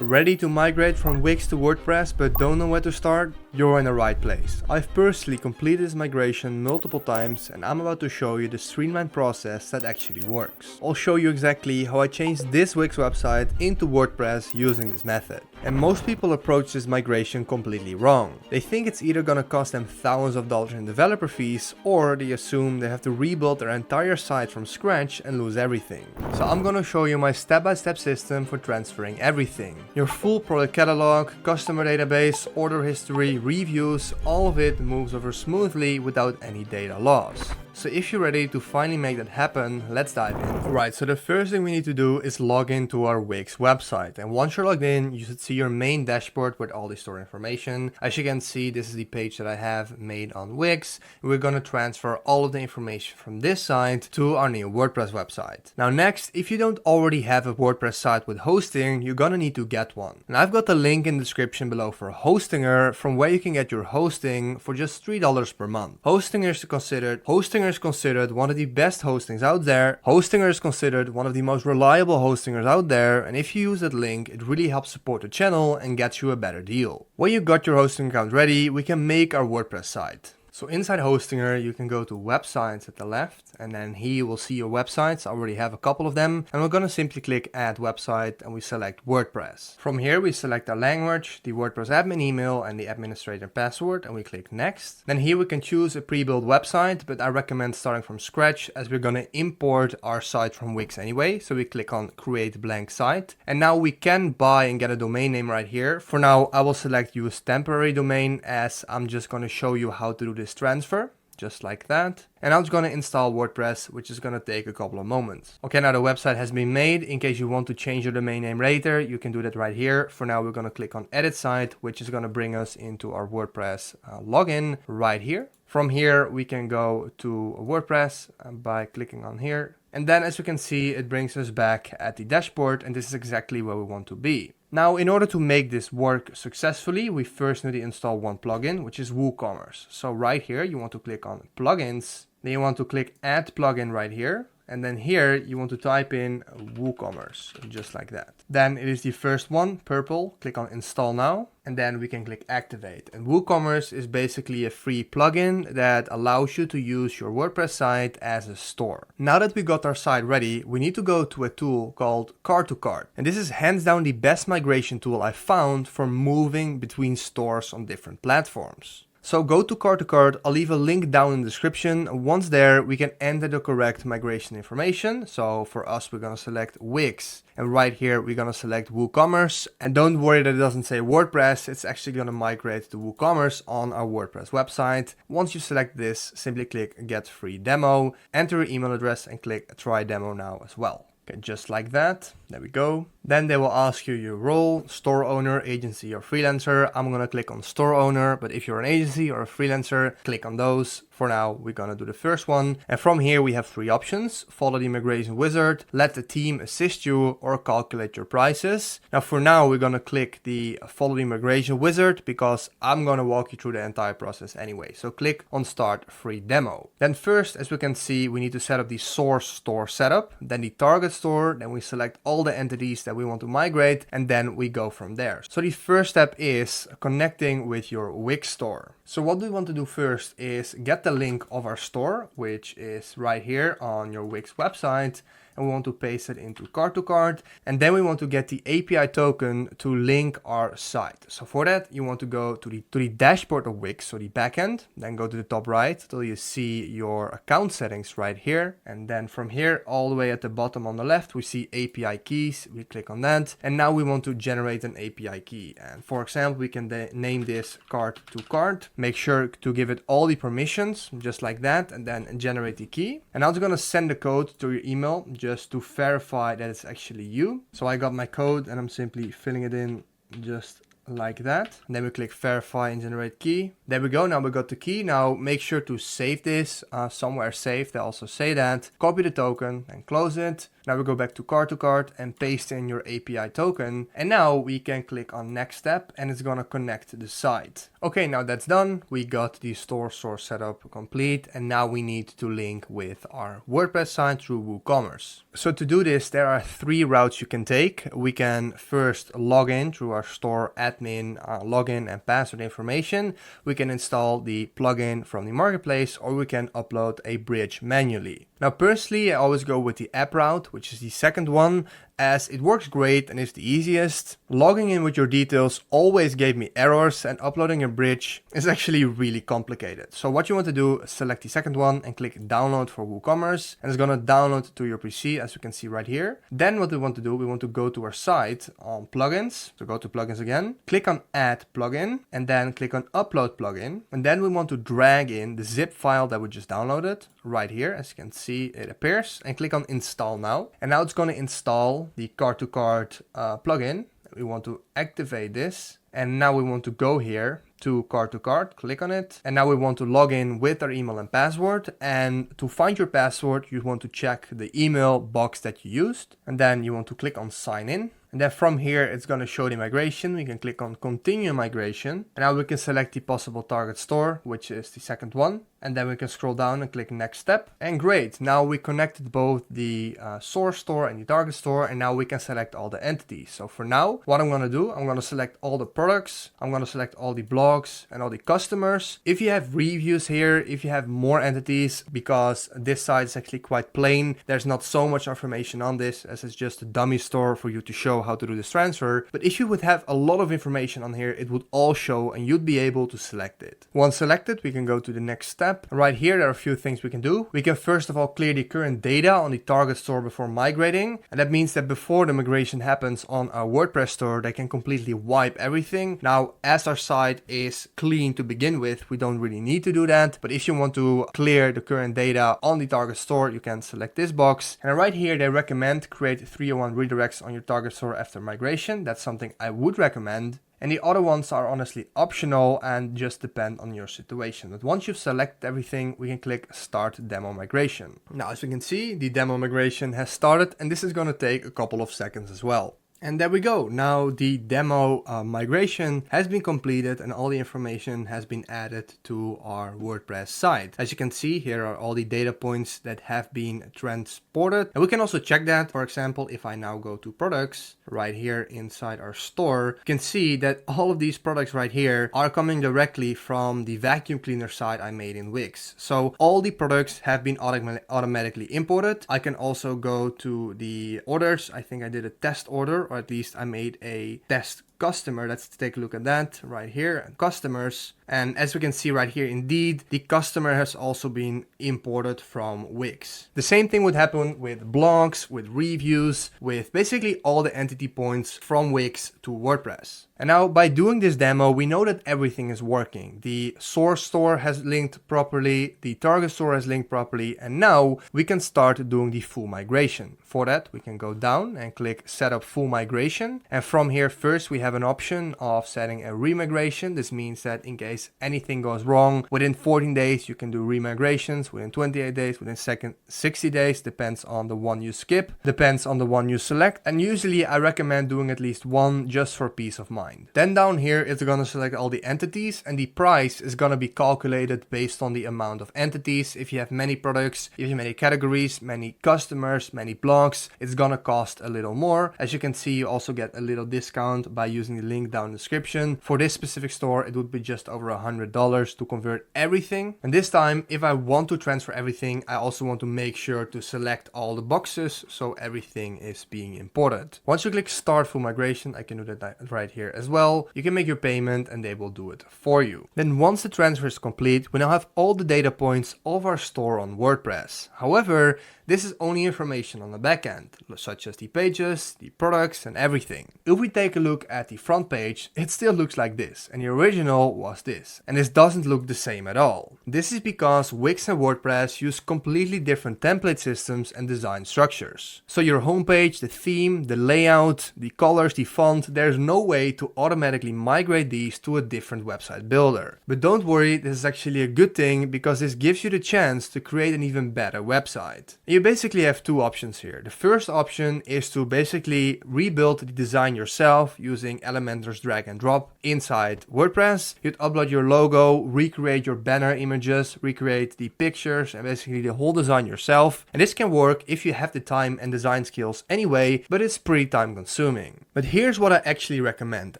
Ready to migrate from Wix to WordPress but don't know where to start? You're in the right place. I've personally completed this migration multiple times and I'm about to show you the streamlined process that actually works. I'll show you exactly how I changed this Wix website into WordPress using this method. And most people approach this migration completely wrong. They think it's either gonna cost them thousands of dollars in developer fees, or they assume they have to rebuild their entire site from scratch and lose everything. So I'm gonna show you my step-by-step system for transferring everything. Your full product catalog, customer database, order history, reviews, all of it moves over smoothly without any data loss. So if you're ready to finally make that happen, let's dive in. Alright, so the first thing we need to do is log into our Wix website. And once you're logged in, you should see your main dashboard with all the stored information. As you can see, this is the page that I have made on Wix. We're going to transfer all of the information from this site to our new WordPress website. Now next, if you don't already have a WordPress site with hosting, you're going to need to get one. And I've got the link in the description below for Hostinger, from where you can get your hosting for just $3 per month. Hostinger is considered one of the best hostings out there. Hostinger is considered one of the most reliable hostingers out there, and if you use that link, it really helps support the channel and gets you a better deal. When you got your hosting account ready, we can make our WordPress site. So inside Hostinger, you can go to websites at the left, and then here you will see your websites. I already have a couple of them, and we're going to simply click add website and we select WordPress. From here, we select our language, the WordPress admin email and the administrator password, and we click next. Then here we can choose a pre-built website, but I recommend starting from scratch as we're going to import our site from Wix anyway. So we click on create blank site, and now we can buy and get a domain name right here. For now, I will select use temporary domain, as I'm just going to show you how to do this transfer, just like that. And I'm just going to install WordPress, which is going to take a couple of moments. Okay, now the website has been made. In case you want to change your domain name later, you can do that right here. For now, we're going to click on edit site, which is going to bring us into our WordPress login right here. From here, we can go to WordPress by clicking on here. And then as you can see, it brings us back at the dashboard, and this is exactly where we want to be. Now, in order to make this work successfully, we first need to install one plugin, which is WooCommerce. So right here, you want to click on plugins, then you want to click add plugin right here. And then here you want to type in WooCommerce, just like that. Then it is the first one, purple, click on install now, and then we can click activate. And WooCommerce is basically a free plugin that allows you to use your WordPress site as a store. Now that we got our site ready, we need to go to a tool called Cart to Cart. And this is hands down the best migration tool I found for moving between stores on different platforms. So go to Cart to Cart, I'll leave a link down in the description. Once there, we can enter the correct migration information. So for us, we're going to select Wix. And right here, we're going to select WooCommerce. And don't worry that it doesn't say WordPress. It's actually going to migrate to WooCommerce on our WordPress website. Once you select this, simply click Get Free Demo, enter your email address and click Try Demo Now as well. Okay, just like that. There we go. Then they will ask you your role, store owner, agency or freelancer. I'm going to click on store owner, but if you're an agency or a freelancer, click on those. For now, we're going to do the first one. And from here, we have three options: follow the migration wizard, let the team assist you, or calculate your prices. Now, for now, we're going to click the follow the migration wizard because I'm going to walk you through the entire process anyway. So click on start free demo. Then first, as we can see, we need to set up the source store setup, then the target store, then we select all the entities that we want to migrate, and then we go from there. So the first step is connecting with your Wix store. So what we want to do first is get the link of our store, which is right here on your Wix website, and we want to paste it into Cart to Cart, and then we want to get the API token to link our site. So for that, you want to go to the dashboard of Wix, so the backend, then go to the top right till you see your account settings right here, and then from here all the way at the bottom on the left we see API keys. We click on that, and now we want to generate an API key, and for example we can name this Cart to Cart. Make sure to give it all the permissions just like that, and then generate the key. And I'm just going to send the code to your email just to verify that it's actually you. So I got my code and I'm simply filling it in just like that. And then we click verify and generate key. There we go. Now we got the key. Now make sure to save this somewhere safe. They also say that. Copy the token and close it. Now we go back to cart and paste in your API token. And now we can click on next step and it's gonna connect the site. Okay, now that's done. We got the store source setup complete and now we need to link with our WordPress site through WooCommerce. So to do this, there are 3 routes you can take. We can first log in through our store admin login and password information. We can install the plugin from the marketplace or we can upload a bridge manually. Now personally, I always go with the app route, which is the second one, as it works great and is the easiest. Logging in with your details always gave me errors and uploading a bridge is actually really complicated. So what you want to do is select the second one and click download for WooCommerce and it's gonna download to your PC as you can see right here. Then what we want to do, we want to go to our site on plugins. So go to plugins again, click on add plugin and then click on upload plugin. And then we want to drag in the zip file that we just downloaded right here. As you can see, it appears and click on install now. And now it's gonna install the cart-to-cart plugin. We want to activate this and now we want to go here to cart-to-cart, click on it, and now we want to log in with our email and password. And to find your password, you want to check the email box that you used and then you want to click on sign in. And then from here, it's going to show the migration. We can click on continue migration. And now we can select the possible target store, which is the second one. And then we can scroll down and click next step. And great, now we connected both the source store and the target store. And now we can select all the entities. So for now, what I'm going to do, I'm going to select all the products. I'm going to select all the blogs and all the customers. If you have reviews here, if you have more entities, because this site is actually quite plain, there's not so much information on this as it's just a dummy store for you to show how to do this transfer. But if you would have a lot of information on here, it would all show and you'd be able to select it. Once selected, we can go to the next step. Right here, there are a few things we can do. We can first of all clear the current data on the target store before migrating. And that means that before the migration happens on our WordPress store, they can completely wipe everything. Now, as our site is clean to begin with, we don't really need to do that. But if you want to clear the current data on the target store, you can select this box. And right here, they recommend create 301 redirects on your target store after migration. That's something I would recommend. And the other ones are honestly optional and just depend on your situation. But once you've selected everything, we can click Start Demo Migration. Now, as we can see, the demo migration has started and this is going to take a couple of seconds as well. And there we go. Now the demo migration has been completed and all the information has been added to our WordPress site. As you can see, here are all the data points that have been transported. And we can also check that. For example, if I now go to products right here inside our store, you can see that all of these products right here are coming directly from the vacuum cleaner site I made in Wix. So all the products have been automatically imported. I can also go to the orders. I think I did a test order, or at least I made a test customer. Let's take a look at that right here, customers. And as we can see right here, indeed, the customer has also been imported from Wix. The same thing would happen with blogs, with reviews, with basically all the entity points from Wix to WordPress. And now by doing this demo, we know that everything is working. The source store has linked properly, the target store has linked properly, and now we can start doing the full migration. For that, we can go down and click set up full migration. And from here, first we have an option of setting a remigration. This means that in case anything goes wrong, within 14 days, you can do remigrations, within 28 days, within 60 days, depends on the one you skip, depends on the one you select. And usually I recommend doing at least one just for peace of mind. Then down here, it's going to select all the entities and the price is going to be calculated based on the amount of entities. If you have many products, if you have many categories, many customers, many blogs, it's going to cost a little more. As you can see, you also get a little discount by using the link down in the description. For this specific store, it would be just over $100 to convert everything. And this time, if I want to transfer everything, I also want to make sure to select all the boxes so everything is being imported. Once you click start full migration, I can do that right here as well. You can make your payment and they will do it for you. Then once the transfer is complete, we now have all the data points of our store on WordPress. However, this is only information on the back end, such as the pages, the products, and everything. If we take a look at the front page, it still looks like this, and the original was this. And this doesn't look the same at all. This is because Wix and WordPress use completely different template systems and design structures. So your homepage, the theme, the layout, the colors, the font, there's no way to automatically migrate these to a different website builder. But don't worry, this is actually a good thing because this gives you the chance to create an even better website. You basically have two options here. The first option is to basically rebuild the design yourself using Elementor's drag and drop inside WordPress. You'd upload your logo, recreate your banner images, recreate the pictures, and basically the whole design yourself. And this can work if you have the time and design skills anyway, but it's pretty time consuming. But here's what I actually recommend,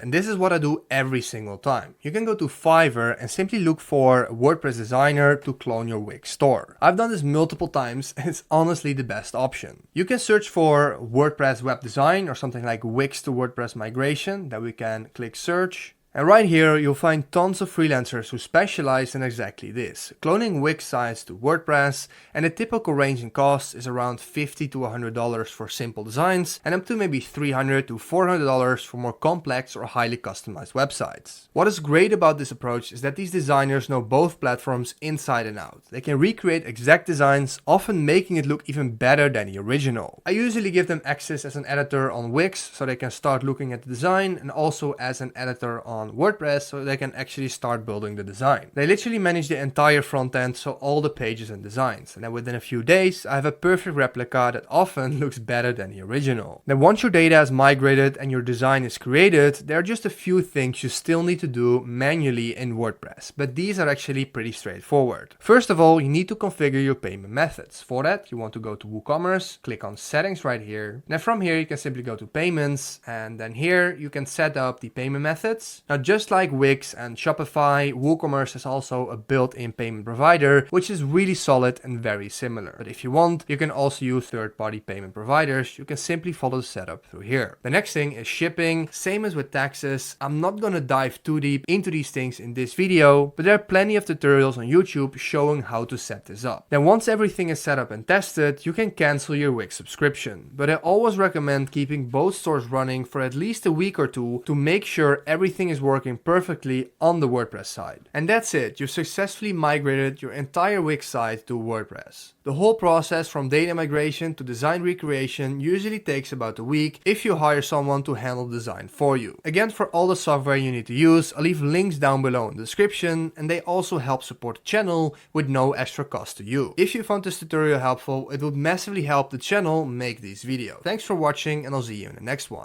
and this is what I do every single time. You can go to Fiverr and simply look for a WordPress designer to clone your Wix store. I've done this multiple times and it's honestly the best option. You can search for WordPress web design or something like Wix to WordPress migration. Then we can click search. And right here, you'll find tons of freelancers who specialize in exactly this, cloning Wix sites to WordPress, and the typical range in cost is around $50 to $100 for simple designs, and up to maybe $300 to $400 for more complex or highly customized websites. What is great about this approach is that these designers know both platforms inside and out. They can recreate exact designs, often making it look even better than the original. I usually give them access as an editor on Wix, so they can start looking at the design, and also as an editor on WordPress, so they can actually start building the design. They literally manage the entire front end, so all the pages and designs. And then within a few days, I have a perfect replica that often looks better than the original. Then once your data is migrated and your design is created, there are just a few things you still need to do manually in WordPress, but these are actually pretty straightforward. First of all, you need to configure your payment methods. For that, you want to go to WooCommerce, click on settings right here. Then from here, you can simply go to payments, and then here you can set up the payment methods. Now, just like Wix and Shopify, WooCommerce is also a built-in payment provider, which is really solid and very similar. But if you want, you can also use third-party payment providers. You can simply follow the setup through here. The next thing is shipping, same as with taxes. I'm not gonna dive too deep into these things in this video, but there are plenty of tutorials on YouTube showing how to set this up. Then once everything is set up and tested, you can cancel your Wix subscription. But I always recommend keeping both stores running for at least a week or two to make sure everything is working perfectly on the WordPress side. And that's it, you've successfully migrated your entire Wix site to WordPress. The whole process from data migration to design recreation usually takes about a week if you hire someone to handle design for you. Again, for all the software you need to use, I'll leave links down below in the description, and they also help support the channel with no extra cost to you. If you found this tutorial helpful, it would massively help the channel make these videos. Thanks for watching, and I'll see you in the next one.